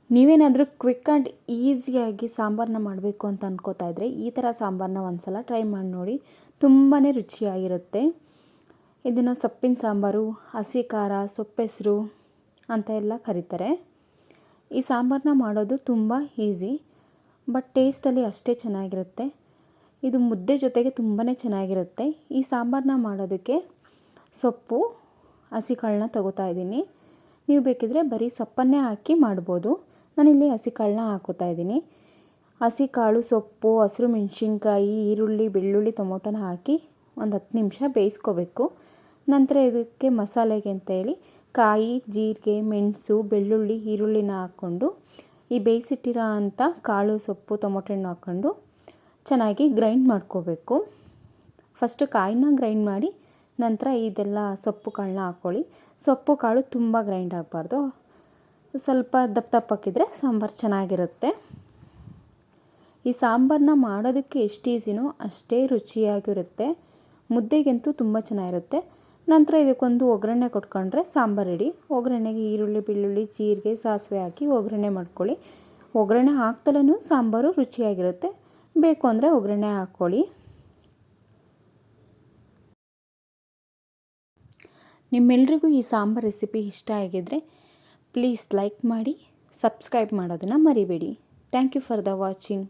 ನೀವೇನಾದರೂ quick and ಈಸಿಯಾಗಿ ಸಾಂಬಾರನ್ನ ಮಾಡಬೇಕು ಅಂತ ಅನ್ಕೋತಾ ಇದ್ದರೆ ಈ ಥರ ಸಾಂಬಾರನ್ನ ಒಂದ್ಸಲ ಟ್ರೈ ಮಾಡಿ ನೋಡಿ. ತುಂಬಾ ರುಚಿಯಾಗಿರುತ್ತೆ. ಇದನ್ನು ಸೊಪ್ಪಿನ ಸಾಂಬಾರು, ಹಸಿ ಖಾರ, ಸೊಪ್ಪೆಸರು ಅಂತ ಎಲ್ಲ ಕರೀತಾರೆ. ಈ ಸಾಂಬಾರನ್ನ ಮಾಡೋದು ತುಂಬ ಈಸಿ, ಬಟ್ ಟೇಸ್ಟಲ್ಲಿ ಅಷ್ಟೇ ಚೆನ್ನಾಗಿರುತ್ತೆ. ಇದು ಮುದ್ದೆ ಜೊತೆಗೆ ತುಂಬಾ ಚೆನ್ನಾಗಿರುತ್ತೆ. ಈ ಸಾಂಬಾರನ್ನ ಮಾಡೋದಕ್ಕೆ ಸೊಪ್ಪು, ಹಸಿ ಕಾಳನ್ನ ತಗೋತಾ ಇದ್ದೀನಿ. ನೀವು ಬೇಕಿದ್ರೆ ಬರೀ ಸೊಪ್ಪನ್ನೇ ಹಾಕಿ ಮಾಡ್ಬೋದು. ನಾನಿಲ್ಲಿ ಹಸಿ ಕಾಳನ್ನ ಹಾಕೋತಾ ಇದ್ದೀನಿ. ಹಸಿ ಕಾಳು, ಸೊಪ್ಪು, ಹಸಿರು ಮೆಣಸಿನ್ಕಾಯಿ, ಈರುಳ್ಳಿ, ಬೆಳ್ಳುಳ್ಳಿ, ಟೊಮೊಟೊನ ಹಾಕಿ ಒಂದು 10 ನಿಮಿಷ ಬೇಯಿಸ್ಕೋಬೇಕು. ನಂತರ ಇದಕ್ಕೆ ಮಸಾಲೆಗೆ ಅಂತೇಳಿ ಕಾಯಿ, ಜೀರಿಗೆ, ಮೆಣಸು, ಬೆಳ್ಳುಳ್ಳಿ, ಈರುಳ್ಳಿನ ಹಾಕ್ಕೊಂಡು ಈ ಬೇಯಿಸಿಟ್ಟಿರೋ ಅಂಥ ಕಾಳು, ಸೊಪ್ಪು, ಟೊಮೊಟೊ ಹಣ್ಣು ಹಾಕ್ಕೊಂಡು ಚೆನ್ನಾಗಿ ಗ್ರೈಂಡ್ ಮಾಡ್ಕೋಬೇಕು. ಫಸ್ಟು ಕಾಯಿನ ಗ್ರೈಂಡ್ ಮಾಡಿ ನಂತರ ಇದೆಲ್ಲ ಸೊಪ್ಪು ಕಾಳನ್ನ ಹಾಕ್ಕೊಳ್ಳಿ. ಸೊಪ್ಪು ಕಾಳು ತುಂಬ ಗ್ರೈಂಡ್ ಆಗಬಾರ್ದು, ಸ್ವಲ್ಪ ದಪ್ಪ ದಪ್ಪಕ್ಕಿದ್ರೆ ಸಾಂಬಾರು ಚೆನ್ನಾಗಿರುತ್ತೆ. ಈ ಸಾಂಬಾರನ್ನ ಮಾಡೋದಕ್ಕೆ ಎಷ್ಟು ಈಸಿನೋ ಅಷ್ಟೇ ರುಚಿಯಾಗಿರುತ್ತೆ. ಮುದ್ದೆಗಂತೂ ತುಂಬ ಚೆನ್ನಾಗಿರುತ್ತೆ. ನಂತರ ಇದಕ್ಕೊಂದು ಒಗ್ಗರಣೆ ಕೊಟ್ಕೊಂಡ್ರೆ ಸಾಂಬಾರು ರೆಡಿ. ಒಗ್ಗರಣೆಗೆ ಈರುಳ್ಳಿ, ಬೆಳ್ಳುಳ್ಳಿ, ಜೀರಿಗೆ, ಸಾಸಿವೆ ಹಾಕಿ ಒಗ್ಗರಣೆ ಮಾಡ್ಕೊಳ್ಳಿ. ಒಗ್ಗರಣೆ ಹಾಕ್ದಲೂ ಸಾಂಬಾರು ರುಚಿಯಾಗಿರುತ್ತೆ. ಬೇಕು ಅಂದರೆ ಒಗ್ಗರಣೆ ಹಾಕ್ಕೊಳ್ಳಿ. ನಿಮ್ಮೆಲ್ರಿಗೂ ಈ ಸಾಂಬಾರು ರೆಸಿಪಿ ಇಷ್ಟ ಆಗಿದ್ದರೆ ಪ್ಲೀಸ್ ಲೈಕ್ ಮಾಡಿ, ಸಬ್ಸ್ಕ್ರೈಬ್ ಮಾಡೋದನ್ನು ಮರಿಬೇಡಿ. Thank you for the watching.